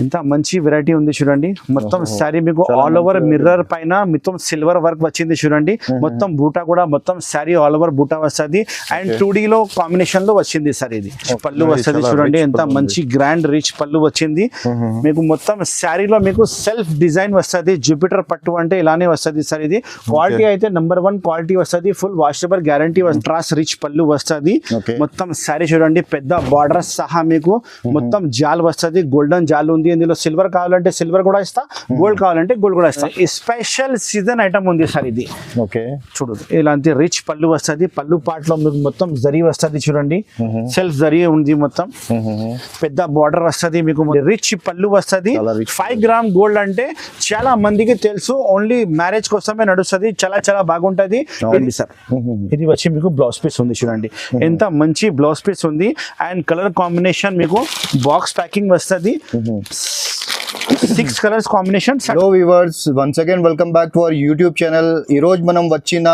ఇంత మంచి వెరైటీ ఉంది చూడండి. మొత్తం శారీ మీకు ఆల్ ఓవర్ మిర్రర్ పైన మొత్తం సిల్వర్ వర్క్ వచ్చింది చూడండి. మొత్తం బూటా కూడా మొత్తం శారీ ఆల్ ఓవర్ బూటా వస్తుంది. అండ్ 2D లో కాంబినేషన్ లో వచ్చింది సార్. ఇది పళ్ళు వస్తుంది చూడండి. ఎంత మంచి గ్రాండ్ రిచ్ పళ్ళు వచ్చింది మీకు. మొత్తం శారీలో మీకు సెల్ఫ్ డిజైన్ వస్తుంది. జూపిటర్ పట్టు అంటే ఇలానే వస్తుంది సార్. ఇది క్వాలిటీ అయితే నెంబర్ 1 క్వాలిటీ వస్తుంది. Full washable guarantee. ట్రాస్ రిచ్ పళ్ళు వస్తుంది. మొత్తం శారీ చూడండి. పెద్ద బార్డర్ సహా మీకు మొత్తం జాల్ వస్తుంది. గోల్డెన్ జాల్ ఉంది. ఇందులో సిల్వర్ కావాలంటే సిల్వర్ కూడా ఇస్తా, గోల్డ్ కావాలంటే గోల్డ్ కూడా ఇస్తా. ఈ స్పెషల్ సీజన్ ఐటమ్ ఉంది సార్ ఇది. ఓకే చూడు ఇలాంటి రిచ్ పళ్ళు వస్తుంది. పళ్ళు పార్ట్ లో మీకు మొత్తం జరీ వస్తుంది చూడండి. సెల్ఫ్ జరీ ఉంది. మొత్తం పెద్ద బార్డర్ వస్తుంది మీకు. రిచ్ పళ్ళు వస్తుంది. 5 గ్రామ్ గోల్డ్ అంటే చాలా మందికి తెలుసు. ఓన్లీ మ్యారేజ్ కోసమే నడుస్తుంది. చాలా చాలా బాగుంటది సార్. ఇది వచ్చి మీకు బ్లౌజ్ పీస్ ఉంది చూడండి. ఎంత మంచి బ్లౌజ్ పీస్ ఉంది. అండ్ కలర్ కాంబినేషన్ మీకు బాక్స్ ప్యాకింగ్ వస్తుంది. 6 colours combination. Hello viewers, once again welcome back to our YouTube channel. ఈరోజు మనం వచ్చిన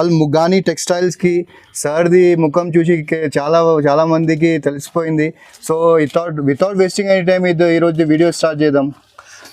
అల్ ముగాని టెక్స్టైల్స్కి సార్ది ముఖం చూసి చాలా మందికి తెలిసిపోయింది. So without wasting any time ఈరోజు వీడియో స్టార్ట్ చేద్దాం.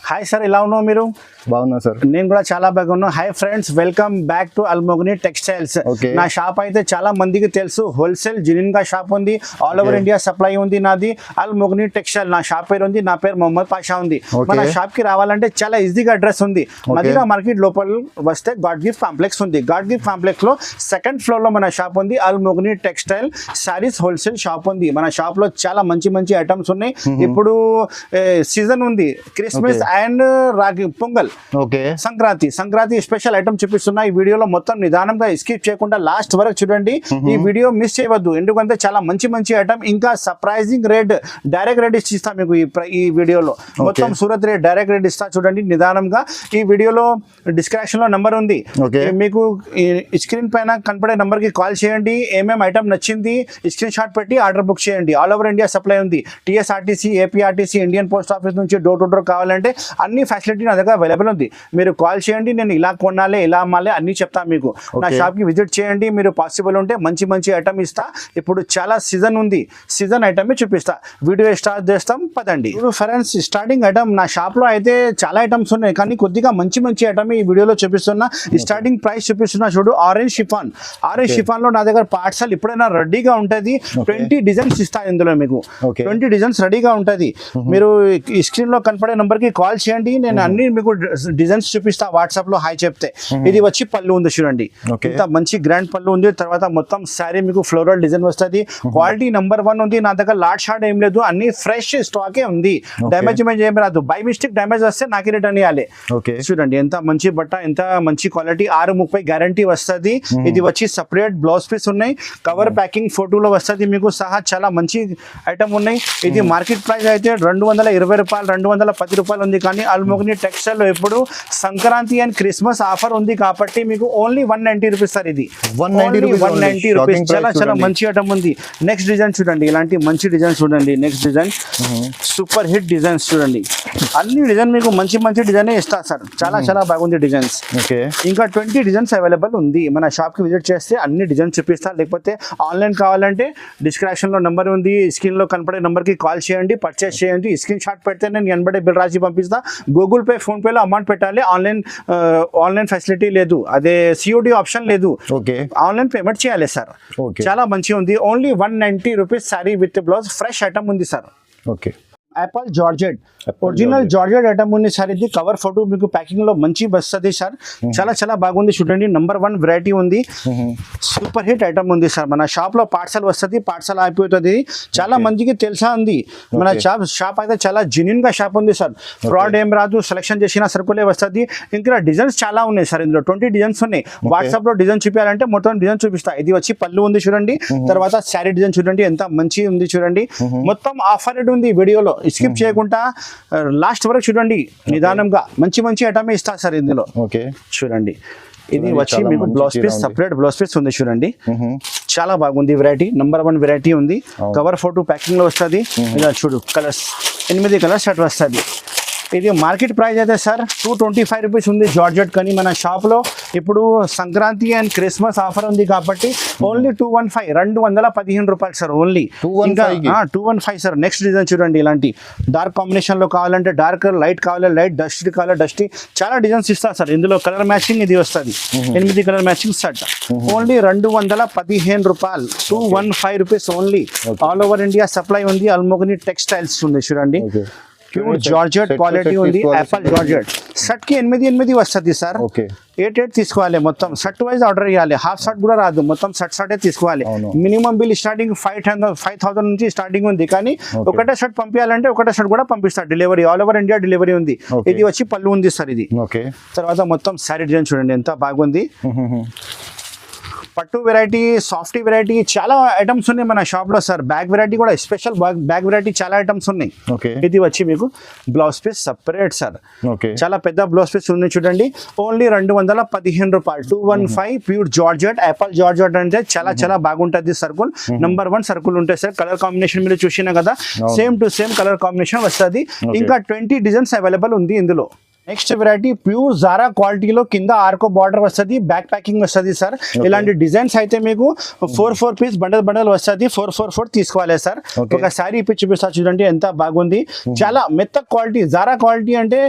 హాయ్ సార్, ఎలా ఉన్నావు మీరు? బాగున్నా సార్. నేను కూడా చాలా బాగున్నాను. Hi friends, welcome back to అల్మోగ్ని textiles. నా షాప్ అయితే చాలా మందికి తెలుసు. హోల్సేల్ జినిన్ గా షాప్ ఉంది. ఆల్ ఓవర్ ఇండియా సప్లై ఉంది నాది. అల్మోగ్ని టెక్స్టైల్ నా షాప్ పేరు ఉంది. నా పేరు మొహమ్మద్ పాషా ఉంది. మన షాప్ కి రావాలంటే చాలా ఈజీగా అడ్రస్ ఉంది. మదీనా మార్కెట్ లోపల వస్తే గాడ్ గిఫ్ట్ కాంప్లెక్స్ ఉంది. గాడ్ గిఫ్ట్ కాంప్లెక్స్ లో 2nd ఫ్లోర్ లో మన షాప్ ఉంది. అల్మోగ్ని టెక్స్టైల్ సారీస్ హోల్సేల్ షాప్ ఉంది. మన షాప్ లో చాలా మంచి మంచి ఐటమ్స్ ఉన్నాయి. ఇప్పుడు సీజన్ ఉంది. క్రిస్మస్ అండ్ రాగి పొంగల్, సంక్రాంతి స్పెషల్ ఐటమ్ చూపిస్తున్నా ఈ వీడియోలో. మొత్తం నిదానంగా స్కిప్ చేయకుండా లాస్ట్ వరకు చూడండి. ఈ వీడియో మిస్ చేయవద్దు. ఎందుకంటే చాలా మంచి మంచి ఐటమ్, ఇంకా సర్ప్రైజింగ్ రేట్, డైరెక్ట్ రేట్ ఇస్తా మీకు ఈ వీడియోలో. మొత్తం సూరత్ రేట్ డైరెక్ట్ రేట్ ఇస్తా చూడండి నిదానంగా. ఈ వీడియోలో డిస్క్రిప్షన్ లో నంబర్ ఉంది. మీకు స్క్రీన్ పైన కనపడే నంబర్ కి కాల్ చేయండి. ఏమేమి ఐటమ్ నచ్చింది స్క్రీన్ షాట్ పెట్టి ఆర్డర్ బుక్ చేయండి. ఆల్ ఓవర్ ఇండియా సప్లై ఉంది. TSRTC, APRTC, Indian post office నుంచి డోర్ టు డోర్ కావాలంటే అన్ని ఫెసిలిటీ నా దగ్గర అవైలబుల్ ఉంది. మీరు కాల్ చేయండి. నేను ఇలా కొనాలి, ఇలా అమ్మాలి అన్ని చెప్తాను మీకు. నా షాప్ కి విజిట్ చేయండి. మీరు పాసిబుల్ ఉంటే మంచి మంచి ఐటమ్ ఇస్తా. ఇప్పుడు చాలా సీజన్ ఉంది. సీజన్ ఐటమ్ చూపిస్తా. వీడియో స్టార్ట్ చేస్తాం పదండి. ఇప్పుడు ఫ్రెండ్స్, స్టార్టింగ్ ఐటమ్ నా షాప్ లో అయితే చాలా ఐటమ్స్ ఉన్నాయి, కానీ కొద్దిగా మంచి మంచి ఐటమ్ ఈ వీడియోలో చూపిస్తున్నా. స్టార్టింగ్ ప్రైస్ చూపిస్తున్నా చూడు. ఆరెంజ్ షిఫాన్ లో నా దగ్గర పార్సల్ ఇప్పుడైనా రెడీగా ఉంటది. 20 డిజైన్స్ ఇస్తా ఇందులో మీకు. 20 డిజైన్స్ రెడీగా ఉంటది. మీరు ఈ స్క్రీన్ లో కనపడే నంబర్ కి కాల్ చేయండి. నేను అన్ని మీకు డిజైన్స్ చూపిస్తా వాట్సాప్ లో హాయ్ చెప్తే. ఇది వచ్చి పళ్ళు ఉంది చూడండి. ఇంత మంచి గ్రాండ్ పళ్ళు ఉంది. తర్వాత మొత్తం శారీ మీకు ఫ్లోరల్ డిజైన్ వస్తుంది. క్వాలిటీ నెంబర్ 1 ఉంది. నా దగ్గర లాట్ షార్ట్ ఏం లేదు, అన్ని ఫ్రెష్ స్టాకే ఉంది. డ్యామేజ్ ఏం రాదు. బై మిస్టేక్ డ్యామేజ్ వస్తే నాకు రిటర్న్ ఇవ్వాలి. చూడండి ఎంత మంచి బట్ట, ఎంత మంచి క్వాలిటీ. 630 గ్యారంటీ వస్తుంది. ఇది వచ్చి సపరేట్ బ్లౌజ్ పీస్ ఉన్నాయి. కవర్ ప్యాకింగ్ ఫోటోలో వస్తుంది మీకు సహా. చాలా మంచి ఐటమ్ ఉన్నాయి. ఇది మార్కెట్ ప్రైస్ అయితే 220 రూపాయలు, 210 రూపాయలు ఉంది. కానీ అల్మోగ్ని టెక్స్టైల్ లో ఇప్పుడు సంక్రాంతి అండ్ క్రిస్మస్ ఆఫర్ ఉంది కాబట్టి మీకు ఓన్లీ 190 రూపీస్ సార్. ఇది 190 రూపీస్. చాలా చాలా మంచి ఐటమ్ ఉంది. నెక్స్ట్ డిజైన్ చూడండి. ఇలాంటి మంచి డిజైన్ చూడండి. Next design super hit designs చూడండి. అన్ని డిజైన్ మీకు మంచి మంచి డిజైన్ ఇస్తా సార్. చాలా చాలా బాగుంది డిజైన్స్. ఇంకా 20 డిజైన్స్ అవైలబుల్ ఉంది. మన షాప్ కి విజిట్ చేస్తే అన్ని డిజైన్స్ చూపిస్తా. లేకపోతే ఆన్లైన్ కావాలంటే డిస్క్రిప్షన్ లో నంబర్ ఉంది. స్క్రీన్ లో కనపడే నంబర్ కి కాల్ చేయండి, పర్చేస్ చేయండి. స్క్రీన్ షాట్ పెడితే నేను ఎనబడే బిల్ రాసి పంపిస్తా. గూగుల్ పే, ఫోన్ పేలో అమౌంట్ పెట్టాలి. ఆన్లైన్ ఫెసిలిటీ లేదు. అదే COD ఆప్షన్ లేదు. ఆన్లైన్ పేమెంట్ చేయాలి సార్. చాలా మంచిగా ఉంది. Only 190 rupees sari with blouse. Fresh item ఉంది sir. Apple georgette, original georgette item ఉంది సార్. ఇది కవర్ ఫోటో మీకు ప్యాకింగ్ లో మంచి వస్తుంది సార్. చాలా చాలా బాగుంది చూడండి. నెంబర్ 1 వెరైటీ ఉంది. సూపర్ హిట్ ఐటమ్ ఉంది సార్. మన షాప్ లో పార్సల్ వస్తుంది. పార్సల్ అయిపోతుంది. చాలా మందికి తెలుసా ఉంది. మన షాప్ అయితే చాలా జెన్యూన్ గా షాప్ ఉంది సార్. ఫ్రాడ్ ఏం రాదు. సెలెక్షన్ చేసిన సరుకులే వస్తుంది. ఇంకా డిజైన్స్ చాలా ఉన్నాయి సార్. ఇందులో 20 డిజైన్స్ ఉన్నాయి. వాట్సాప్ లో డిజైన్ చూపించాలంటే మొత్తం డిజైన్ చూపిస్తా. ఇది వచ్చి పళ్ళు ఉంది చూడండి. తర్వాత శారీ డిజైన్ చూడండి. ఎంత మంచి ఉంది చూడండి. మొత్తం ఆఫర్ రేట్ ఉంది వీడియోలో. స్కిప్ చేయకుండా లాస్ట్ వరకు చూడండి నిదానంగా. మంచి మంచి ఐటమ్ ఇస్తా సార్ ఇందులో. చూడండి. ఇది వచ్చి మీకు blouse piece, separate blouse piece ఉంది చూడండి. చాలా బాగుంది వెరైటీ. నెంబర్ 1 వెరైటీ ఉంది. కవర్ ఫోటో ప్యాకింగ్ లో వస్తుంది. ఇలా చూడు కలర్స్, 8 కలర్స్ షర్ట్ వస్తుంది. ఇది మార్కెట్ ప్రైస్ అయితే సార్ 225 రూపీస్ ఉంది జార్జెట్. కానీ మన షాప్లో ఇప్పుడు సంక్రాంతి అండ్ క్రిస్మస్ ఆఫర్ ఉంది కాబట్టి ఓన్లీ 215 రూపాయలు sir only 215 sir. Next design చూడండి, ఇలాంటి డార్క్ కాంబినేషన్ లో కావాలంటే డార్క్, లైట్ కావాలి లైట్, డస్ట్ కావాలి డస్టీ, చాలా డిజైన్స్ ఇస్తారు సార్. ఇందులో కలర్ మ్యాచింగ్ ఇది వస్తుంది, 8 కలర్ మ్యాచింగ్ సెట్ ఓన్లీ 215 రూపాయలు, 215 rupees only. All over India supply ఉంది. అల్మోగని టెక్స్టైల్స్ ఉంది చూడండి, ప్యూర్ జార్జెట్ క్వాలిటీ ఉంది. యాపిల్ జార్జెట్ షర్ట్ కి 8 వస్తుంది సార్. 8 తీసుకోవాలి, మొత్తం షర్ట్ వైజ్ ఆర్డర్ చేయాలి. హాఫ్ షర్ట్ కూడా రాదు, మొత్తం షర్టే తీసుకోవాలి. మినిమం బిల్ స్టార్టింగ్ 5,000 నుంచి స్టార్టింగ్ ఉంది, కానీ ఒకటే షర్ట్ పంపించాలంటే ఒకటే షర్ట్ కూడా పంపిస్తారు. Delivery all over India delivery ఉంది. ఇది వచ్చి పళ్ళు ఉంది సార్. ఇది తర్వాత మొత్తం శారీ డిజైన్ చూడండి ఎంత బాగుంది. పట్టు వెరైటీ, సాఫ్టీ వెరైటీ చాలా ఐటమ్స్ ఉన్నాయి మన షాప్ లో సార్. బ్యాగ్ వెరైటీ కూడా స్పెషల్ బ్యాగ్ వెరైటీ చాలా ఐటమ్స్ ఉన్నాయి. ఇది వచ్చి మీకు బ్లౌజ్ పీస్ సపరేట్ సార్, చాలా పెద్ద బ్లౌజ్ పీస్ ఉంది చూడండి. ఓన్లీ 215 రూపాయలు, 215 ప్యూర్ జార్జెట్. యాపిల్ జార్జెట్ అంటే చాలా చాలా బాగుంటుంది. సర్కుల్ నంబర్ 1 సర్కుల్ ఉంటాయి సార్. కలర్ కాంబినేషన్ మీరు చూసినా కదా, same to same colour combination వస్తుంది. ఇంకా 20 డిజైన్స్ అవైలబుల్ ఉంది ఇందులో. నెక్స్ట్ వెరైటీ ప్యూర్ జారా క్వాలిటీలో కింద ఆర్కో బార్డర్ వస్తుంది, బ్యాక్ ప్యాకింగ్ వస్తుంది సార్. ఇలాంటి డిజైన్స్ అయితే మీకు 4 పీస్ బండల్ వస్తుంది. 4 తీసుకోవాలి సార్. ఒక శారీ ఇప్పి చూపిస్తా చూడండి ఎంత బాగుంది. చాలా మెత్త క్వాలిటీ, జారా క్వాలిటీ అంటే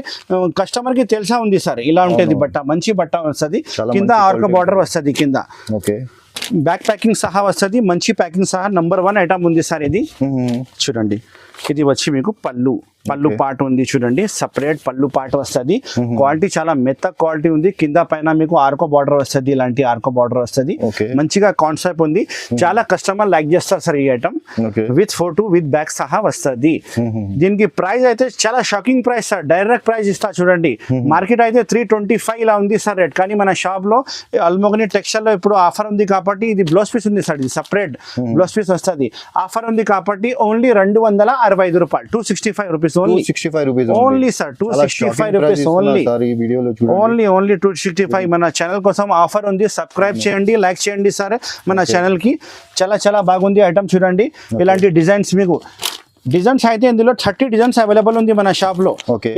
కస్టమర్ కి తెలిసా ఉంది సార్. ఇలా ఉంటుంది బట్ట, మంచి బట్ట వస్తుంది. కింద ఆర్కో బార్డర్ వస్తుంది కింద, బ్యాక్ ప్యాకింగ్ సహా వస్తుంది. మంచి ప్యాకింగ్ సహా నంబర్ 1 ఐటమ్ ఉంది సార్. ఇది చూడండి, ఇది వచ్చి మీకు పళ్ళు పాట ఉంది చూడండి, సపరేట్ పళ్ళు పాట వస్తుంది. క్వాలిటీ చాలా మెత్త క్వాలిటీ ఉంది. కింద పైన మీకు ఆర్కో బార్డర్ వస్తుంది, ఇలాంటి ఆర్కో బార్డర్ వస్తుంది. మంచిగా కాన్సెప్ట్ ఉంది, చాలా కస్టమర్ లైక్ చేస్తారు సార్ ఈ item. With photo with bag సహా వస్తుంది. దీనికి ప్రైస్ అయితే చాలా shocking price sir. Direct price ఇస్తా చూడండి. మార్కెట్ అయితే 325 ఇలా ఉంది సార్ రేట్, కానీ మన షాప్ లో అల్మోగని టెక్స్టైల్ లో ఇప్పుడు ఆఫర్ ఉంది కాబట్టి ఇది బ్లౌజ్ పీస్ ఉంది సార్. ఇది సపరేట్ బ్లౌజ్ పీస్ వస్తుంది. ఆఫర్ ఉంది కాబట్టి ఓన్లీ 265 రూపాయలు, 265 rupees only. 265 rupees only sir, 265 rupees only. Only 265. మన ఛానల్ కోసం ఆఫర్ ఉంది. సబ్స్క్రైబ్ చేయండి, లైక్ చేయండి సార్ మన ఛానల్ కి. చాలా చాలా బాగుంది ఐటమ్ చూడండి. ఇలాంటి డిజైన్స్ మీకు డిజైన్స్ అయితే ఇందులో 30 డిజైన్స్ అవైలబుల్ ఉంది మన షాప్ లో.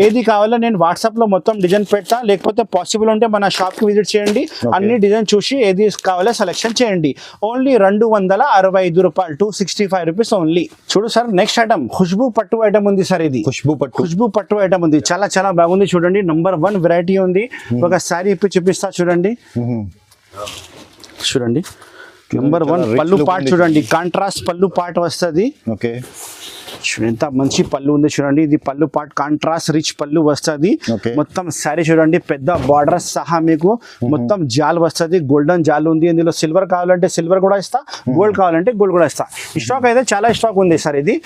ఏది కావాలో నేను వాట్సాప్ లో మొత్తం డిజైన్ పెడతా, లేకపోతే పాసిబుల్ ఉంటే మన షాప్ కి విజిట్ చేయండి. అన్ని డిజైన్ చూసి ఏది కావాలో సెలెక్షన్ చేయండి. ఓన్లీ 265 రూపాయలు, 265 రూపీస్ ఓన్లీ. చూడు సార్, నెక్స్ట్ ఐటమ్ ఖుష్బూ పట్టు ఐటమ్ ఉంది సార్. ఇది ఖుష్బూ పట్టు ఐటమ్ ఉంది, చాలా చాలా బాగుంది చూడండి. నంబర్ 1 వెరైటీ ఉంది. ఒక శారీ ఇప్పి చూపిస్తా చూడండి. నంబర్ 1 పళ్ళు పాట చూడండి, కాంట్రాస్ట్ పళ్ళు పాట వస్తుంది. ఎంత మంచి పళ్ళు ఉంది చూడండి. ఇది పళ్ళు పాట్ కాంట్రాస్ట్ రిచ్ పళ్ళు వస్తుంది. మొత్తం శారీ చూడండి, పెద్ద బార్డర్ సహా మీకు మొత్తం జాల్ వస్తుంది. గోల్డెన్ జాల్ ఉంది. ఇందులో సిల్వర్ కావాలంటే సిల్వర్ కూడా ఇస్తా, గోల్డ్ కావాలంటే గోల్డ్ కూడా ఇస్తా. స్టాక్ అయితే చాలా స్టాక్ ఉంది సార్. ఇది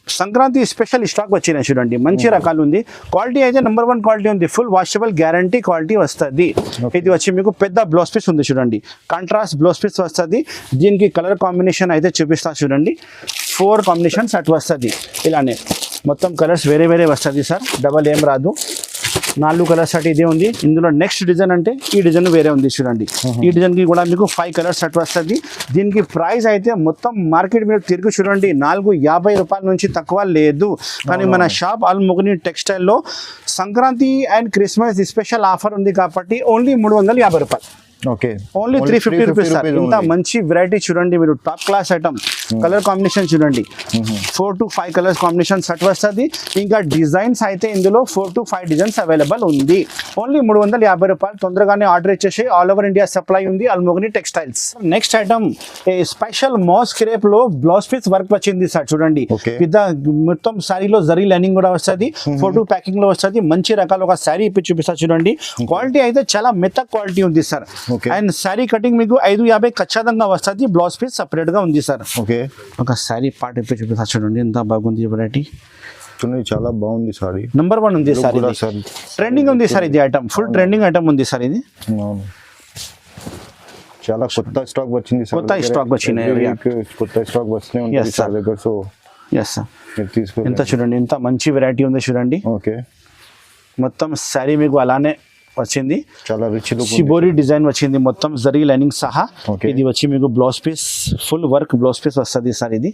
సంక్రాంతి స్పెషల్ స్టాక్ వచ్చినాయి చూడండి. మంచి రకాలు ఉంది. క్వాలిటీ అయితే నంబర్ 1 క్వాలిటీ ఉంది. ఫుల్ వాషబుల్ గ్యారంటీ క్వాలిటీ వస్తుంది. ఇది వచ్చి మీకు పెద్ద బ్లౌజ్ పీస్ ఉంది చూడండి, కాంట్రాస్ట్ బ్లౌజ్ పీస్ వస్తుంది. దీనికి కలర్ కాంబినేషన్ అయితే చూపిస్తా చూడండి. 4 కాంబినేషన్స్ అటు వస్తుంది. ఇలానే మొత్తం కలర్స్ వేరే వేరే వస్తుంది సార్, డబల్ ఏం రాదు. 4 కలర్స్ అటు ఇదే ఉంది. ఇందులో నెక్స్ట్ డిజైన్ అంటే ఈ డిజైన్ వేరే ఉంది చూడండి. ఈ డిజైన్ కి కూడా మీకు 5 కలర్స్ అటు వస్తుంది. దీనికి ప్రైస్ అయితే మొత్తం మార్కెట్ మీద తిరిగి చూడండి 450 రూపాయల నుంచి తక్కువ లేదు. కానీ మన షాప్ అల్మోగని టెక్స్టైల్ లో Sankranti and Christmas special offer ఉంది కాబట్టి ఓన్లీ 350 రూపాయలు. Only 350 rupees sir. ఇంత మంచి వెరైటీ చూడండి మీరు, top class item. Colour combination చూడండి, 4 to 5 కలర్స్ కాంబినేషన్ సెట్ వస్తుంది. ఇంకా డిజైన్స్ అయితే ఇందులో 4 to 5 డిజైన్స్ అవైలబుల్ ఉంది. ఓన్లీ 350 రూపాయలు. తొందరగానే ఆర్డర్ ఇచ్చేసి ఆల్ ఓవర్ ఇండియా సప్లై ఉంది Almogani textiles. Next item special moss crepe లో బ్లౌజ్ పీస్ వర్క్ వచ్చింది సార్ చూడండి. పెద్ద మొత్తం శారీలో జరీ లైనింగ్ కూడా వస్తుంది, ఫోటో ప్యాకింగ్ లో వస్తుంది. మంచి రకాల ఒక శారీ ఇప్పి చూపిస్తా చూడండి. క్వాలిటీ అయితే చాలా మెత్త క్వాలిటీ ఉంది సార్. అండ్ శారీ కటింగ్ మీకు 550 ఖచ్చితంగా వస్తుంది. బ్లౌజ్ పీస్ సపరేట్ గా ఉంది సార్. ఒక శారీ పార్ట్ ఇప్పి చూపిస్తా చూడండి ఎంత బాగుంది వెరైటీ. చాలా బాగుంది సారీ. నంబర్ 1 ఉంది సార్. ట్రెండింగ్ ఉంది సార్ ఇది ఐటమ్, ఫుల్ ట్రెండింగ్ ఐటమ్ ఉంది సార్. ఇది చాలా కొత్త స్టాక్ వచ్చింది సార్. కొత్త స్టాక్ వచ్చినాయి, కొత్త స్టాక్ వస్తూనే ఉంటుంది సార్ దగ్గర. సో ఎస్ సార్, ఎంత చూడండి ఎంత మంచి వెరైటీ ఉంది చూడండి. మొత్తం శారీ మీకు అలానే వచ్చింది, చాలా రిచ్ లుక్. షిబోరి డిజైన్ వచ్చింది మొత్తం జరీ లైనింగ్ సహా. Okay. ఇది వచ్చి మీకు blouse piece full work blouse piece వస్తుంది సార్. ఇది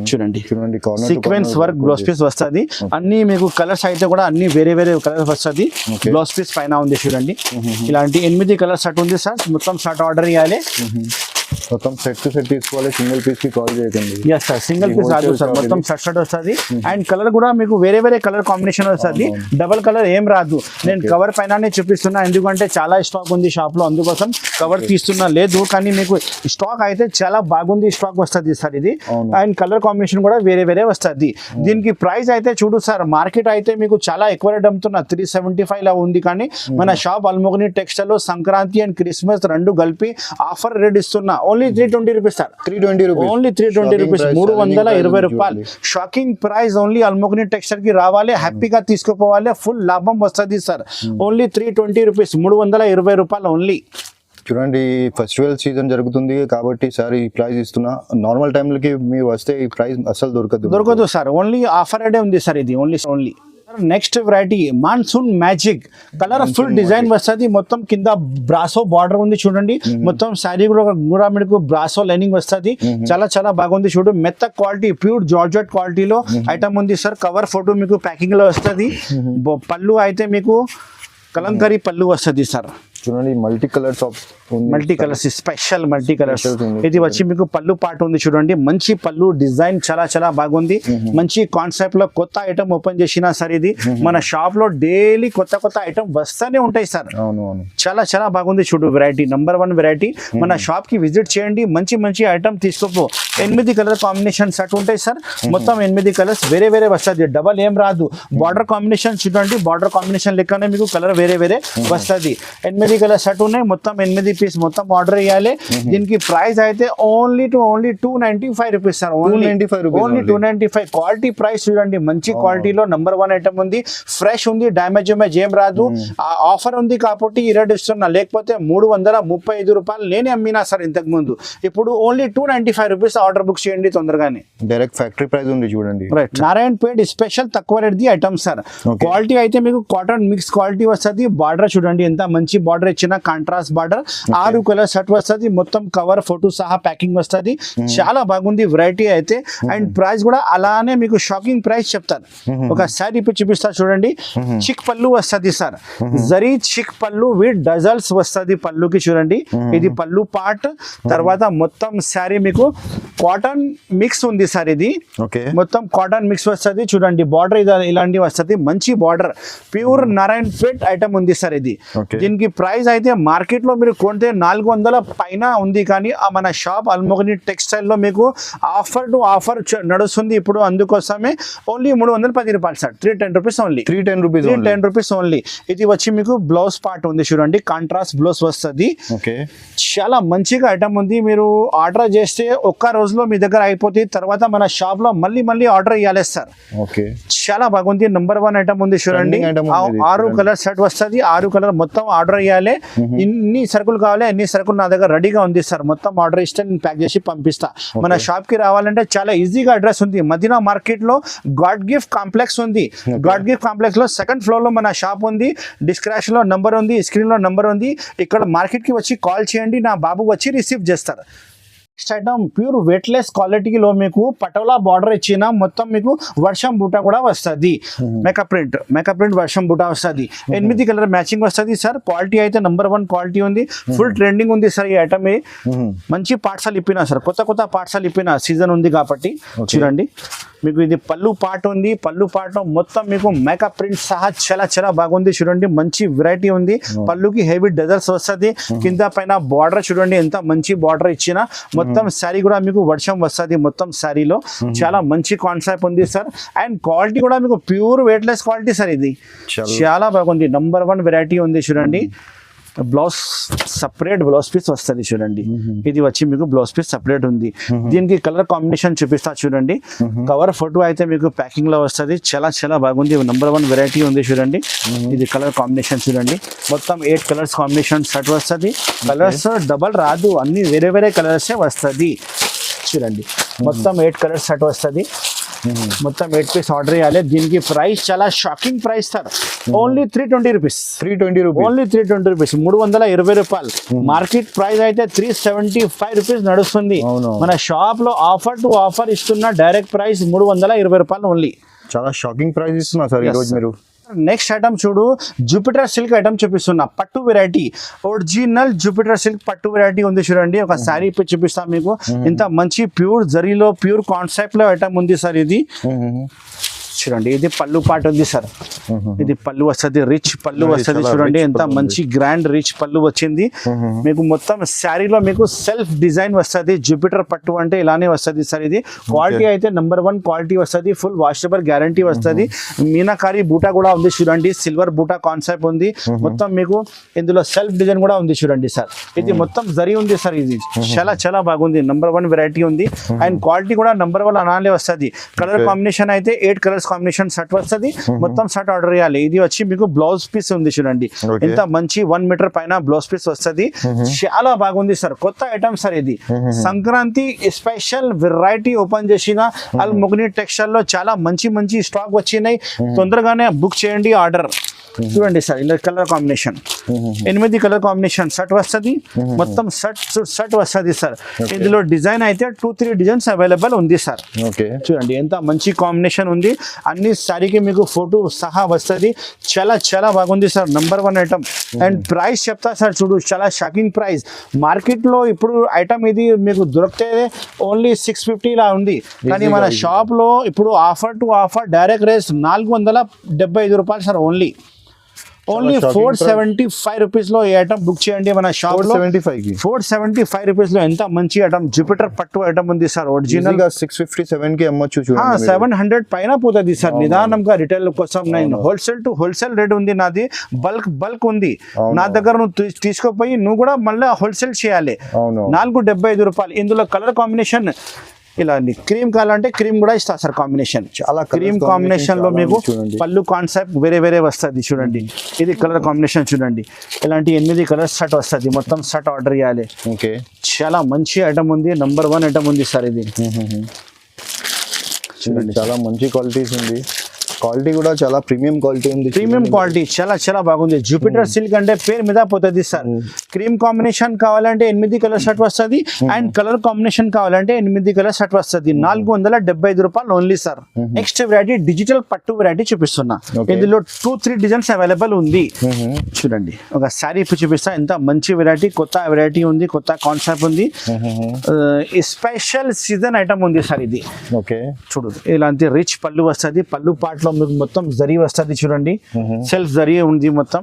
చూడండి చూడండి corner sequence work blouse piece వస్తుంది. అన్ని మీకు కలర్స్ అయితే కూడా అన్ని వేరే వేరే కలర్స్ వస్తుంది. బ్లౌజ్ పీస్ పైన ఉంది చూడండి. ఇలాంటి 8 కలర్స్ షర్ట్ ఉంది సార్. మొత్తం షర్ట్ ఆర్డర్ ఇవ్వాలి. మొత్తం సెట్ టు సెట్ తీసుకోవాలి, సింగిల్ పీస్ కి కాల్ చేయకండి. ఎస్ సార్, సింగిల్ పీస్ రాదు సార్, మొత్తం షర్ట్ వస్తుంది. అండ్ కలర్ కూడా మీకు వేరే వేరే కలర్ కాంబినేషన్ వస్తుంది. డబల్ కలర్ ఏం రాదు. నేను కవర్ పైన చూపిస్తున్నా ఎందుకంటే చాలా స్టాక్ ఉంది షాప్ లో, అందుకోసం కవర్ తీస్తున్నా. లేదు కానీ మీకు స్టాక్ అయితే చాలా బాగుంది స్టాక్ వస్తుంది సార్ ఇది. అండ్ కలర్ కాంబినేషన్ కూడా వేరే వేరే వస్తుంది. దీనికి ప్రైస్ అయితే చూడు సార్, మార్కెట్ అయితే మీకు చాలా ఎక్కువ రేట్ అమ్ముతున్నా 375 లా ఉంది. కానీ మన షాప్ అల్మోగని టెక్స్టైల్ లో సంక్రాంతి అండ్ క్రిస్మస్ రెండు కలిపి ఆఫర్ రేట్ ఇస్తున్నా. Only 320 rupees sir. 320 rupees only 320 rupees, 320 రూపాయలు. Shocking price. ఓన్లీ అల్మోగని టెక్స్టైల్ కి రావాలి, హ్యాపీగా తీసుకుపోవాలి, ఫుల్ లాభం వస్తుంది సార్. ఓన్లీ 320 రూపీస్, 320 రూపాయలు ఓన్లీ. చూడండి ఫెస్టివల్ సీజన్ జరుగుతుంది కాబట్టి సార్ ఈ ప్రైస్ ఇస్తున్నా. నార్మల్ టైంలకి మీరు వస్తే ఈ ప్రైస్ అసలు దొరకదు సార్. ఓన్లీ ఆఫర్ రేటే ఉంది సార్ ఇది. Only next variety monsoon magic colourful design వస్తుంది. మొత్తం కింద బ్రాసో బార్డర్ ఉంది చూడండి. మొత్తం శారీ కూడా మీకు బ్రాసో లైనింగ్ వస్తుంది. చాలా చాలా బాగుంది చూడు. మెత్త క్వాలిటీ ప్యూర్ జార్జెట్ క్వాలిటీలో ఐటమ్ ఉంది సార్. కవర్ ఫోటో మీకు ప్యాకింగ్ లో వస్తుంది. పళ్ళు అయితే మీకు కలంకరీ పళ్ళు వస్తుంది సార్. చూడండి multi colours multi colours, special multi colours. ఇది వచ్చి మీకు పళ్ళు పాట ఉంది చూడండి. మంచి పళ్ళు డిజైన్ చాలా చాలా బాగుంది. మంచి కాన్సెప్ట్ లో కొత్త ఐటమ్ ఓపెన్ చేసినా సార్. ఇది మన షాప్ లో డైలీ కొత్త ఐటమ్ వస్తూనే ఉంటాయి సార్. చాలా చాలా బాగుంది చూడు. Variety number 1 variety. మన షాప్ కి విజిట్ చేయండి, మంచి ఐటమ్ తీసుకోపో. 8 కలర్ కాంబినేషన్ సెట్ ఉంటాయి సార్. మొత్తం 8 కలర్స్ వేరే వేరే వస్తుంది. డబల్ ఏం రాదు. బార్డర్ కాంబినేషన్ చూడండి. బార్డర్ కాంబినేషన్ లెక్కనే మీకు కలర్ వేరే వేరే వస్తుంది. 8 కలర్ సెట్ ఉన్నాయి. మొత్తం 8 పీస్ మొత్తం ఆర్డర్ ఇవ్వాలి. దీనికి ప్రైస్ అయితే only 295 rupees sir. Only 295. Quality price చూడండి. మంచి క్వాలిటీలో నంబర్ 1 ఐటమ్ ఉంది. ఫ్రెష్ ఉంది, డ్యామేజ్ ఏం రాదు. ఆఫర్ ఉంది కాబట్టి ఈ రేట్ ఇస్తున్నా. లేకపోతే 335 రూపాయలు నేనే అమ్మినా సార్ ఇంతకు ముందు. ఇప్పుడు ఓన్లీ 295 రూపీస్. ఆర్డర్ బుక్ చేయండి తొందరగానే. డైరెక్ట్ ఫ్యాక్టరీ ప్రైస్ ఉంది చూడండి. రైట్, నారాయణపేట్ స్పెషల్ తక్కువ rate the item sir. Quality అయితే మీకు కాటన్ మిక్స్ క్వాలిటీ వస్తుంది. బార్డర్ చూడండి ఎంత మంచి బార్డర్ ఇచ్చిన, కాంట్రాస్ట్ బార్డర్. 6 కలర్ షర్ట్ వస్తుంది. మొత్తం కవర్ ఫోటో సహా ప్యాకింగ్ వస్తుంది. చాలా బాగుంది వెరైటీ అయితే. అండ్ ప్రైస్ కూడా అలానే మీకు షాకింగ్ ప్రైస్ చెప్తారు. ఒకసారి ఇప్పుడు చూపిస్తా చూడండి. చిక్ పళ్ళు వస్తుంది సార్. జరీ చిక్ పళ్ళు విత్ డజల్స్ వస్తుంది పళ్ళుకి చూడండి. ఇది పళ్ళు పార్ట్. తర్వాత మొత్తం శారీ మీకు కాటన్ మిక్స్ ఉంది సార్. ఇది మొత్తం కాటన్ మిక్స్ వస్తుంది చూడండి. బార్డర్ ఇలాంటి వస్తుంది. మంచి బార్డర్ ప్యూర్ నారాయణపేట్ ఐటమ్ ఉంది సార్ ఇది. దీనికి ప్రైస్ అయితే మార్కెట్ లో మీరు కొంటే 400 పైన ఉంది. కానీ మన షాప్ అల్మోగని టెక్స్టైల్ లో మీకు ఆఫర్ టు ఆఫర్ నడుస్తుంది ఇప్పుడు. అందుకోసమే ఓన్లీ 310 రూపాయలు sir. 310 rupees only. 310 rupees only. ఇది వచ్చి మీకు బ్లౌజ్ పార్ట్ ఉంది చూడండి. కాంట్రాస్ట్ బ్లౌజ్ వస్తుంది. చాలా మంచిగా ఐటమ్ ఉంది. మీరు ఆర్డర్ చేస్తే ఒక్క రోజులో మీ దగ్గర అయిపోతుంది. తర్వాత మన షాప్ లో మళ్ళీ ఆర్డర్ ఇవ్వాలి సార్. చాలా బాగుంది. నంబర్ 1 ఐటమ్ ఉంది చూడండి. 6 కలర్ సెట్ వస్తుంది. 6 కలర్ మొత్తం ఆర్డర్ ఇవ్వాలి. ఎన్ని సరుకులు కావాలి అన్ని సరుకులు నా దగ్గర రెడీగా ఉంది సార్. మొత్తం ఆర్డర్ ఇస్తే నేను ప్యాక్ చేసి పంపిస్తా. మన షాప్ కి రావాలంటే చాలా ఈజీగా అడ్రస్ ఉంది. మదీనా మార్కెట్ లో గాడ్ గిఫ్ట్ కాంప్లెక్స్ ఉంది. గాడ్ గిఫ్ట్ కాంప్లెక్స్ లో 2nd ఫ్లోర్ లో మన షాప్ ఉంది. డిస్క్రిప్షన్ లో నంబర్ ఉంది, స్క్రీన్ లో నంబర్ ఉంది. ఇక్కడ మార్కెట్ కి వచ్చి కాల్ చేయండి, నా బాబు వచ్చి రిసీవ్ చేస్తారు. నెక్స్ట్ ఐటమ్ ప్యూర్ వెయిట్లెస్ క్వాలిటీలో మీకు పటోలా బార్డర్ ఇచ్చిన మొత్తం మీకు వర్షం బూటా కూడా వస్తుంది. మేకప్ ప్రింట్ వర్షం బూటా వస్తుంది. 8 కలర్ మ్యాచింగ్ వస్తుంది సార్. క్వాలిటీ అయితే నంబర్ 1 క్వాలిటీ ఉంది. ఫుల్ ట్రెండింగ్ ఉంది సార్ ఈ ఐటమ్. మంచి పార్ట్సాలు ఇప్పినా సార్. కొత్త పార్ట్సాలు ఇప్పిన సీజన్ ఉంది కాబట్టి చూడండి. మీకు ఇది పళ్ళు పార్ట్ ఉంది. పళ్ళు పార్ట్ మొత్తం మీకు మేకప్ ప్రింట్ సహా చాలా బాగుంది చూడండి. మంచి వెరైటీ ఉంది. పళ్ళుకి హెవీ డజల్స్ వస్తుంది. కింద పైన బార్డర్ చూడండి ఎంత మంచి బార్డర్ ఇచ్చిన. మొత్తం శారీ కూడా మీకు వర్షం వస్తుంది. మొత్తం శారీలో చాలా మంచి కాన్సెప్ట్ ఉంది సార్. అండ్ క్వాలిటీ కూడా మీకు ప్యూర్ వెయిట్లెస్ క్వాలిటీ సార్. ఇది చాలా బాగుంది. నంబర్ 1 వెరైటీ ఉంది చూడండి. బ్లౌజ్ సపరేట్ బ్లౌజ్ పీస్ వస్తుంది చూడండి. ఇది వచ్చి మీకు బ్లౌజ్ పీస్ సపరేట్ ఉంది. దీనికి కలర్ కాంబినేషన్ చూపిస్తా చూడండి. కవర్ ఫోటో అయితే మీకు ప్యాకింగ్ లో వస్తుంది. చాలా బాగుంది. నంబర్ 1 వెరైటీ ఉంది చూడండి. ఇది కలర్ కాంబినేషన్ చూడండి. మొత్తం 8 కలర్స్ కాంబినేషన్ షర్ట్ వస్తుంది. కలర్స్ డబల్ రాదు, అన్ని వేరే కలర్సే వస్తుంది చూడండి. మొత్తం 8 కలర్స్ షర్ట్ వస్తుంది. మొత్తం 8 పీస్ ఆర్డర్ చేయాలి. దీనికి ప్రైస్ చాలా shocking price sir, only 320 rupees. 320 rupees, only 320 rupees, 320 రూపాయలు. మార్కెట్ ప్రైస్ అయితే 375 రూపీస్ నడుస్తుంది. మన షాప్ లో ఆఫర్ టు ఆఫర్ ఇస్తున్న డైరెక్ట్ ప్రైస్ 320 రూపాయలు ఓన్లీ. చాలా షాకింగ్ ప్రైస్ ఇస్తున్నా సార్ ఈ రోజు మీరు. నెక్స్ట్ ఐటమ్ చూడు, జూపిటర్ సిల్క్ ఐటమ్ చూపిస్తున్నా, పట్టు వెరైటీ, ఒరిజినల్ జూపిటర్ సిల్క్ పట్టు వెరైటీ ఉంది చూడండి. ఒక శారీ చూపిస్తాం మీకు, ఇంత మంచి ప్యూర్ జరీలో ప్యూర్ కాన్సెప్ట్ లో ఐటమ్ ఉంది సార్. ఇది చూడండి, ఇది పళ్ళు పాట ఉంది సార్. ఇది పళ్ళు వస్తుంది, రిచ్ పళ్ళు వస్తుంది చూడండి. ఎంత మంచి గ్రాండ్ రిచ్ పళ్ళు వచ్చింది మీకు. మొత్తం శారీలో మీకు సెల్ఫ్ డిజైన్ వస్తుంది. జూపిటర్ పట్టు అంటే ఇలానే వస్తుంది సార్. ఇది క్వాలిటీ అయితే నెంబర్ 1 క్వాలిటీ వస్తుంది. ఫుల్ వాషబుల్ గ్యారంటీ వస్తుంది. మీనాకారి బూటా కూడా ఉంది చూడండి, సిల్వర్ బూటా కాన్సెప్ట్ ఉంది. మొత్తం మీకు ఇందులో సెల్ఫ్ డిజైన్ కూడా ఉంది చూడండి సార్. ఇది మొత్తం జరీ ఉంది సార్. ఇది చాలా చాలా బాగుంది, నెంబర్ 1 వెరైటీ ఉంది. అండ్ క్వాలిటీ కూడా నెంబర్ 1 అనాలే వస్తుంది. కలర్ కాంబినేషన్ అయితే 8 కలర్స్ కాంబినేషన్ షర్ట్ వస్తుంది. మొత్తం షర్ట్ ఆర్డర్ చేయాలి. ఇది వచ్చి మీకు బ్లౌజ్ పీస్ ఉంది చూడండి. ఇంత మంచి 1 మీటర్ పైన బ్లౌజ్ పీస్ వస్తుంది. చాలా బాగుంది సార్, కొత్త ఐటమ్ సార్. ఇది సంక్రాంతి స్పెషల్ వెరైటీ ఓపెన్ చేసిన అల్ ముగ్ని టెక్స్టైల్ లో చాలా మంచి మంచి స్టాక్ వచ్చినాయి. తొందరగానే బుక్ చేయండి ఆర్డర్. చూడండి సార్, ఇలా colour combination 8 colour combination shirt వస్తుంది. మొత్తం షర్ట్ వస్తుంది సార్. ఇందులో డిజైన్ అయితే 2-3 డిజైన్స్ అవైలబుల్ ఉంది సార్. చూడండి ఎంత మంచి కాంబినేషన్ ఉంది. అన్ని శారీకి మీకు ఫోటో సహా వస్తుంది. చాలా చాలా బాగుంది sir, number 1 item. And price చెప్తా సార్, చూడు చాలా షాకింగ్ ప్రైస్. మార్కెట్ లో ఇప్పుడు ఐటమ్ ఇది మీకు దొరికితే ఓన్లీ 650 లా ఉంది. కానీ మన షాప్ లో ఇప్పుడు offer to offer direct rates 475 రూపాయలు సార్. ఓన్లీ 475 రూపీస్ లో ఈ ఐటమ్ బుక్ చేయండి మన షాప్ లో. 475 రూపీస్ లో ఎంత మంచి ఐటమ్ జూపిటర్ పట్టు ఐటమ్ ఉంది సార్. ఒరిజినల్ 657 కి అమ్మొచ్చు. 700 పైన పోతుంది సార్ నిదానంగా. రిటైల్ కోసం నేను హోల్సేల్ టు హోల్సేల్ రేట్ ఉంది నాది. బల్క్ ఉంది నా దగ్గర. నువ్వు తీసుకోపోయి నువ్వు కూడా మళ్ళీ హోల్సేల్ చేయాలి. 475 రూపాయలు. ఇందులో కలర్ కాంబినేషన్ ఇలా క్రీమ్ కావాలంటే క్రీమ్ కూడా ఇస్తా సార్. కాంబినేషన్ చాలా క్రీమ్ కాంబినేషన్ లో మీకు పళ్ళు కాన్సెప్ట్ వేరే వేరే వస్తుంది చూడండి. ఇది కలర్ కాంబినేషన్ చూడండి. ఇలాంటి 8 కలర్స్ షర్ట్ వస్తుంది. మొత్తం షర్ట్ ఆర్డర్ చేయాలి. చాలా మంచి ఐటమ్ ఉంది, నెంబర్ 1 ఐటమ్ ఉంది సార్. ఇది చూడండి, చాలా మంచి క్వాలిటీస్ ఉంది. క్వాలిటీ కూడా చాలా ప్రీమియం క్వాలిటీ ఉంది. ప్రీమియం క్వాలిటీ చాలా చాలా బాగుంది. జూపిటర్ సిల్క్ అంటే పేరు మీద పోతుంది సార్. క్రీమ్ కాంబినేషన్ కావాలంటే 8 కలర్ షర్ట్ వస్తుంది. అండ్ కలర్ కాంబినేషన్ కావాలంటే 8 కలర్ షర్ట్ వస్తుంది. 475 రూపాయలు only sir. Next variety digital పట్టు వెరైటీ చూపిస్తున్నా. ఇందులో 2-3 డిజైన్స్ అవైలబుల్ ఉంది. చూడండి, ఒక శారీ చూపిస్తా. ఎంత మంచి వెరైటీ, కొత్త వెరైటీ ఉంది, కొత్త కాన్సెప్ట్ ఉంది. స్పెషల్ సీజన్ ఐటమ్ ఉంది సార్. ఇది చూడు, ఇలాంటి రిచ్ పళ్ళు వస్తుంది. పళ్ళు పాటలో మీకు మొత్తం జరీ వస్తుంది చూడండి. సెల్ఫ్ జరీ ఉంది. మొత్తం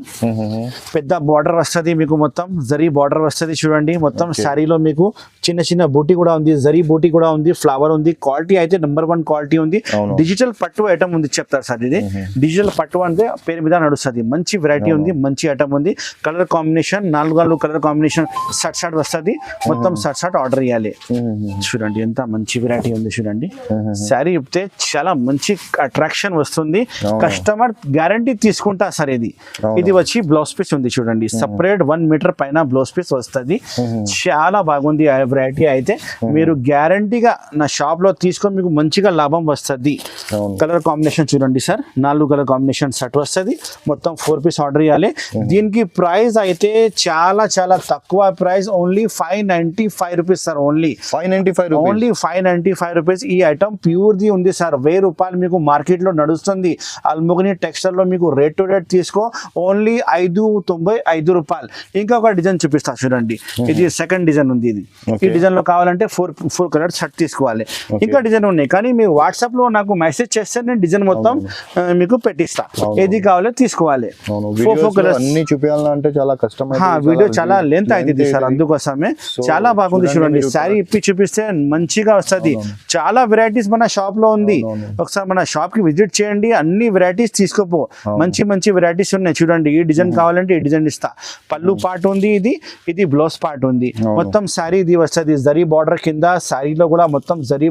పెద్ద బార్డర్ వస్తుంది మీకు. మొత్తం జరీ బార్డర్ వస్తుంది చూడండి. మొత్తం శారీలో మీకు చిన్న చిన్న బూటీ కూడా ఉంది, జరీ బూటీ కూడా ఉంది, ఫ్లవర్ ఉంది. క్వాలిటీ అయితే నెంబర్ 1 క్వాలిటీ ఉంది. డిజిటల్ పట్టు ఐటమ్ ఉంది చెప్తారు సార్. ఇది డిజిటల్ పట్టు అంటే పేరు మీద నడుస్తుంది. మంచి వెరైటీ ఉంది, మంచి ఐటమ్ ఉంది. Colour combination 4 colour combination shirt వస్తుంది. మొత్తం షర్ట్ ఆర్డర్ చేయాలి. చూడండి ఎంత మంచి వెరైటీ ఉంది చూడండి. శారీ ఇప్పితే చాలా మంచి అట్రాక్షన్ వస్తుంది. కస్టమర్ గ్యారంటీ తీసుకుంటా సార్. ఇది వచ్చి బ్లౌజ్ పీస్ ఉంది చూడండి. సపరేట్ 1 మీటర్ పైన బ్లౌజ్ పీస్ వస్తుంది. చాలా బాగుంది ఆ వెరైటీ అయితే. మీరు గ్యారంటీగా నా షాప్ లో తీసుకొని మీకు మంచిగా లాభం వస్తుంది. కలర్ కాంబినేషన్ చూడండి సార్. 4 కలర్ కాంబినేషన్ షర్ట్ వస్తుంది. మొత్తం 4 పీస్ ఆర్డర్ చేయాలి. దీనికి ప్రైస్ అయితే చాలా చాలా తక్కువ price. Only 595 rupees sir. Only 595 rupees. ఈ ఐటమ్ ప్యూర్ ది ఉంది సార్. 1000 రూపాయలు మీకు మార్కెట్ లో నడుస్తుంది. అల్ముగ్ని టెక్స్టైల్ లో మీకు రేట్ టు రేట్ తీసుకో ఓన్లీ 595 రూపాయలు. ఇంకొక డిజైన్ చూపిస్తా చూడండి. ఇది సెకండ్ డిజైన్ ఉంది. ఇది ఈ డిజైన్ లో కావాలంటే 4 కలర్ షర్ట్ తీసుకోవాలి. ఇంకా డిజైన్ ఉన్నాయి కానీ మీరు వాట్సాప్ లో నాకు మెసేజ్ చేస్తే నేను డిజైన్ మొత్తం మీకు పెట్టిస్తా. ఏది కావాలో తీసుకోవాలి. 4 కలర్స్ అన్ని చూపించాలంటే చాలా కష్టం. వీడియో చాలా లెంత్ అవుతుంది సార్, అందుకోసమే. చాలా బాగుంది చూడండి. శారీ ఇప్పి చూపిస్తే మంచిగా వస్తుంది. చాలా వెరైటీస్ మన షాప్ లో ఉంది. ఒకసారి మన షాప్ కి విజిట్ చేయండి. అన్ని వెరైటీస్ తీసుకోపో. మంచి మంచి వెరైటీస్ ఉన్నాయి చూడండి. ఈ డిజైన్ కావాలంటే ఈ డిజైన్ ఇస్తా. పళ్ళు పార్ట్ ఉంది. ఇది బ్లౌజ్ పార్ట్ ఉంది. మొత్తం శారీ ఇది వస్తుంది. జరీ బార్డర్ కింద శారీలో కూడా మొత్తం జరీ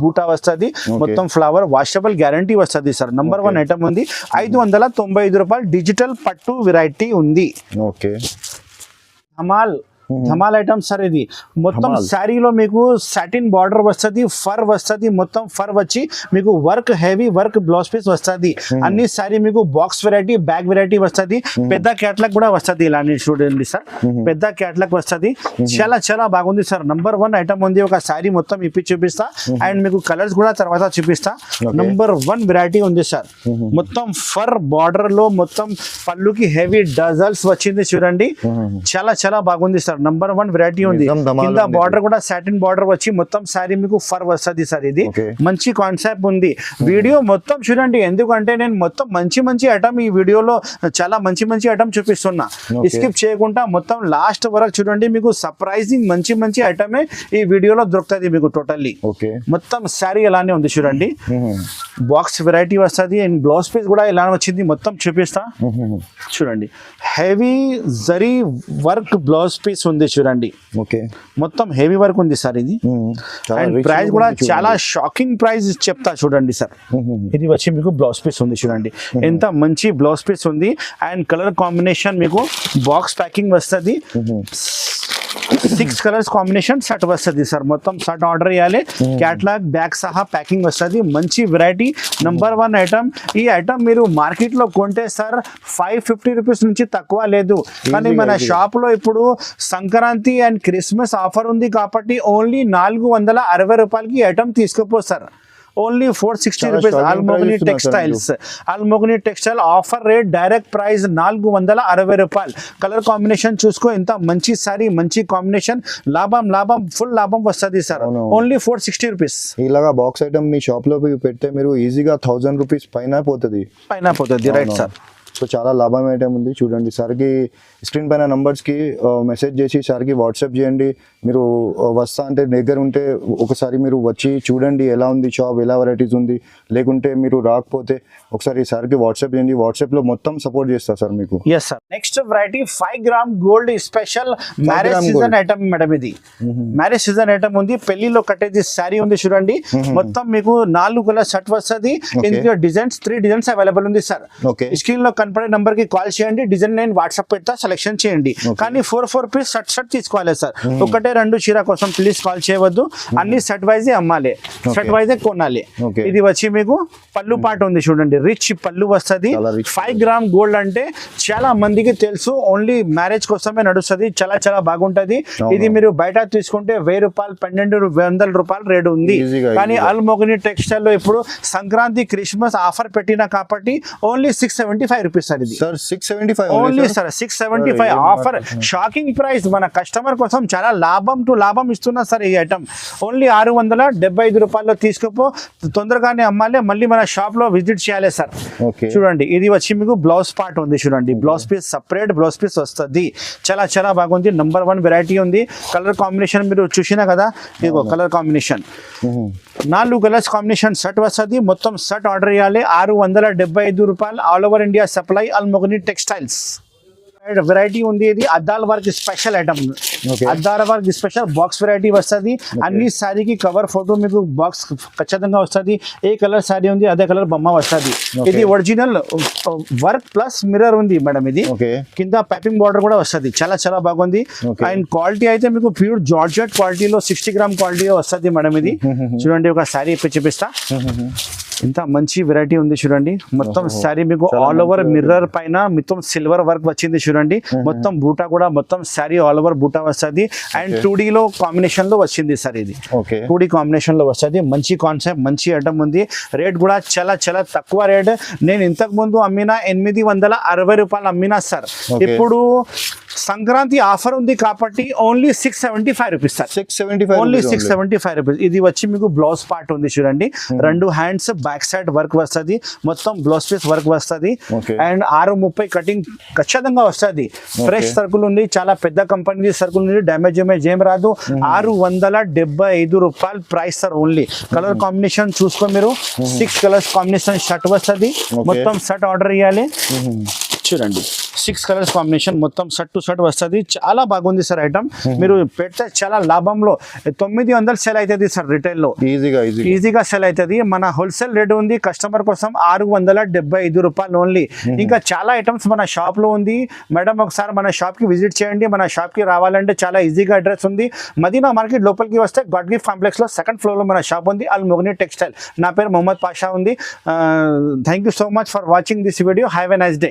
బూటా వస్తుంది. మొత్తం ఫ్లవర్ వాషబుల్ గ్యారంటీ వస్తుంది సార్. నెంబర్ 1 ఐటమ్ ఉంది. 595 రూపాయలు డిజిటల్ పట్టు వెరైటీ ఉంది. ఓకే, హమాల్ ధమాల్ ఐటమ్ సార్ ఇది మొత్తం శారీలో మీకు సాటిన్ బార్డర్ వస్తుంది, ఫర్ వస్తుంది, మొత్తం ఫర్ వచ్చి మీకు work heavy work blouse piece వస్తుంది. అన్ని శారీ మీకు బాక్స్ వెరైటీ బ్యాగ్ వెరైటీ వస్తుంది, పెద్ద క్యాట్లాగ్ కూడా వస్తుంది. ఇలాంటి చూడండి సార్, పెద్ద క్యాట్లాగ్ వస్తుంది, చాలా చాలా బాగుంది సార్. నంబర్ 1 ఐటమ్ ఉంది. ఒక శారీ మొత్తం ఇప్పి చూపిస్తా అండ్ మీకు కలర్స్ కూడా తర్వాత చూపిస్తా. నంబర్ 1 వెరైటీ ఉంది సార్. మొత్తం ఫర్ బార్డర్ లో మొత్తం పళ్ళుకి హెవీ డజల్స్ వచ్చింది చూడండి, చాలా చాలా బాగుంది సార్. నంబర్ 1 వెరైటీ ఉంది. కింద బార్డర్ కూడా సాటిన్ బార్డర్ వచ్చి మొత్తం శారీ మీకు ఫర్ వస్తుంది సార్. ఇది మంచి కాన్సెప్ట్ ఉంది. వీడియో మొత్తం చూడండి, ఎందుకంటే నేను మొత్తం మంచి మంచి ఐటమ్ ఈ వీడియోలో చాలా మంచి మంచి ఐటమ్ చూపిస్తున్నా. స్కిప్ చేయకుండా మొత్తం లాస్ట్ వరకు చూడండి, మీకు సర్ప్రైజింగ్ మంచి మంచి ఐటమే ఈ వీడియోలో దొరుకుతుంది మీకు టోటల్లీ. మొత్తం శారీ ఇలానే ఉంది చూడండి, బాక్స్ వెరైటీ వస్తుంది అండ్ బ్లౌజ్ పీస్ కూడా ఇలా వచ్చింది. మొత్తం చూపిస్తా చూడండి, heavy zari work blouse piece ఉంది చూడండి. మొత్తం హెవీ వర్క్ ఉంది సార్ ఇది. అండ్ ప్రైస్ కూడా చాలా షాకింగ్ ప్రైస్ చెప్తా చూడండి సార్. ఇది వచ్చి మీకు బ్లౌజ్ పీస్ ఉంది చూడండి, ఎంత మంచి బ్లౌజ్ పీస్ ఉంది. అండ్ కలర్ కాంబినేషన్ మీకు బాక్స్ ప్యాకింగ్ వస్తుంది, 6 కలర్స్ కాంబినేషన్ సెట్ వస్తుంది సార్. మొత్తం సెట్ ఆర్డర్ చేయాలి, క్యాట్లాగ్ బ్యాగ్ సహా ప్యాకింగ్ వస్తుంది. మంచి వెరైటీ, నంబర్ 1 ఐటమ్. ఈ ఐటమ్ మీరు మార్కెట్ లో కొంటే సార్ 550 రూపీస్ నుంచి తక్కువ లేదు, కానీ మన షాప్ లో ఇప్పుడు సంక్రాంతి అండ్ క్రిస్మస్ ఆఫర్ ఉంది కాబట్టి ఓన్లీ 460 రూపాయలకి ఐటమ్ తీసుకుపో sir. Only 460 rupees. Almogani textiles, Almogani textile offer rate, direct price 460 రూపాయలు. కలర్ కాంబినేషన్ చూసుకో, ఇంత మంచి సారీ, మంచి కాంబినేషన్, లాభం లాభం ఫుల్ లాభం వస్తుంది సార్. Only 460 rupees. ఇలాగా బాక్స్ ఐటమ్ మీ షాప్ లో పెడితే మీరు ఈజీగా 1000 రూపీస్ పైన పోతుంది. Right sir. సో చాలా లాభం ఐటమ్ ఉంది చూడండి. సార్కి స్క్రీన్ పైన నంబర్స్కి మెసేజ్ చేసి సార్కి వాట్సాప్ చేయండి. మీరు వస్తా అంటే దగ్గర ఉంటే ఒకసారి మీరు వచ్చి చూడండి ఎలా ఉంది షాప్, ఎలా వెరైటీస్ ఉంది. లేకుంటే మీరు రాకపోతే ఒకసారి సార్కి వాట్సాప్ చేయండి, వాట్సాప్లో మొత్తం సపోర్ట్ చేస్తా సార్ మీకు. Yes sir. Next variety 5 gram gold special marriage season item madam. ఇది మ్యారేజ్ సీజన్ ఐటమ్ ఉంది, పెళ్లిలో కట్టేది శారీ ఉంది చూడండి. మొత్తం మీకు 4 కలర్ సెట్ వస్తుంది. ఇందులో డిజైన్స్ 3 డిజైన్స్ అవైలబుల్ ఉంది సార్. స్క్రీన్ లో కనపడే నంబర్ కి కాల్ చేయండి, డిజైన్ నేను వాట్సాప్ పెడతా, సెలెక్షన్ చేయండి. కానీ 4 పీస్ సెట్ తీసుకోవాలి సార్. ఒకటే 2 చీర కోసం ప్లీజ్ కాల్ చేయవద్దు, అన్ని సెట్ వైజే అమ్మాలి, సెట్ వైజే కొనాలి. ఇది వచ్చి మీకు పళ్ళు పాట ఉంది చూడండి, రిచ్ పళ్ళు వస్తుంది. 5 గ్రామ్ గోల్డ్ అంటే చాలా మందికి తెలుసు, ఓన్లీ మ్యారేజ్ కోసమే నడుస్తుంది, చాలా చాలా బాగుంటది. ఇది మీరు బయట తీసుకుంటే 1000 రూపాయలు 1200 రూపాయలు రేటు ఉంది. కానీ అల్మోగని టెక్స్టైల్ లో ఇప్పుడు సంక్రాంతి క్రిస్మస్ ఆఫర్ పెట్టిన కాబట్టి ఓన్లీ 675 రూపీస్ సార్. ఇది only sir 675 offer, shocking price. మన కస్టమర్ కోసం చాలా లాభం టు లాభం ఇస్తున్నా సార్. ఈ ఐటమ్ ఓన్లీ 675 రూపాయల్లో తీసుకుపో, తొందరగానే అమ్మాలి, మళ్ళీ మన షాప్ లో విజిట్ చేయాలి సార్. చూడండి, ఇది వచ్చి మీకు బ్లౌజ్ పార్ట్ ఉంది చూడండి, blouse piece separate blouse piece వస్తుంది, చాలా చాలా బాగుంది. నంబర్ 1 వెరైటీ ఉంది. కలర్ కాంబినేషన్ మీరు చూసినా కదా, ఇదిగో colour combination 4 colours combination set వస్తుంది. మొత్తం సెట్ ఆర్డర్ చేయాలి, 675 రూపాయలు. All over India supply, Almogani textiles. Variety ఉంది, ఇది అద్దాల వర్క్ స్పెషల్ ఐటమ్. అద్దాల వర్క్ స్పెషల్ బాక్స్ వెరైటీ వస్తుంది. అన్ని శారీకి కవర్ ఫోటో మీకు బాక్స్ ఖచ్చితంగా వస్తుంది. ఏ కలర్ శారీ ఉంది అదే కలర్ బొమ్మ వస్తుంది. ఇది ఒరిజినల్ వర్క్ ప్లస్ మిర్రర్ ఉంది మేడం. ఇది కింద పైపింగ్ బార్డర్ కూడా వస్తుంది, చాలా చాలా బాగుంది. అండ్ క్వాలిటీ అయితే మీకు ప్యూర్ జార్జెట్ క్వాలిటీలో 60 గ్రామ్ క్వాలిటీ వస్తుంది మేడం. ఇది చూడండి, ఒక శారీ చూపిస్తా, ఇంత మంచి వెరైటీ ఉంది చూడండి. మొత్తం శారీ మీకు ఆల్ ఓవర్ మిర్రర్ పైన మొత్తం సిల్వర్ వర్క్ వచ్చింది చూడండి. మొత్తం బూటా కూడా మొత్తం శారీ ఆల్ ఓవర్ బూటా వస్తుంది. అండ్ 2D లో కాంబినేషన్ లో వచ్చింది సార్. ఇది 2D కాంబినేషన్ లో వస్తుంది. మంచి కాన్సెప్ట్, మంచి ఐటమ్ ఉంది. రేట్ కూడా చాలా చాలా తక్కువ రేట్. నేను ఇంతకు ముందు అమ్మిన 860 రూపాయలు అమ్మినా సార్. ఇప్పుడు సంక్రాంతి ఆఫర్ ఉంది కాబట్టి only 675 rupees sir. Only 675 rupees. ఇది వచ్చి మీకు బ్లౌజ్ పార్ట్ ఉంది చూడండి, 2 హ్యాండ్స్ బ్యాక్ సైడ్ వర్క్ వస్తుంది, మొత్తం బ్లౌజ్ పీస్ వర్క్ వస్తుంది. అండ్ 630 కటింగ్ ఖచ్చితంగా వస్తుంది. ఫ్రెష్ సర్కుల్ ఉంది, చాలా పెద్ద కంపెనీ సర్కుల్ ఉంది, డ్యామేజ్ ఏం రాదు. 675 రూపాయలు price sir only. Colour combination చూసుకో మీరు, 6 కలర్స్ కాంబినేషన్ షర్ట్ వస్తుంది. మొత్తం షర్ట్ ఆర్డర్ చేయాలి. చూడండి 6 కలర్స్ కాంబినేషన్ మొత్తం షర్ట్ టు షర్ట్ వస్తుంది. చాలా బాగుంది సార్ ఐటమ్. మీరు పెడితే చాలా లాభంలో 900 సెల్ అవుతుంది సార్ రిటైల్లో. ఈజీగా సెల్ అవుతుంది. మన హోల్సేల్ రేట్ ఉంది కస్టమర్ కోసం 675 రూపాయలు ఓన్లీ. ఇంకా చాలా ఐటమ్స్ మన షాప్ లో ఉంది మేడం. ఒకసారి మన షాప్ కి విజిట్ చేయండి. మన షాప్ కి రావాలంటే చాలా ఈజీగా అడ్రస్ ఉంది. మదీనా మార్కెట్ లోపలికి వస్తే గాడ్ గిఫ్ట్ కాంప్లెక్స్ లో సెకండ్ ఫ్లోర్ లో మన షాప్ ఉంది, అల్ ముగ్ని టెక్స్టైల్. నా పేరు మొహమ్మద్ పాషా ఉంది. Thank you so much for watching this video. Have a nice day.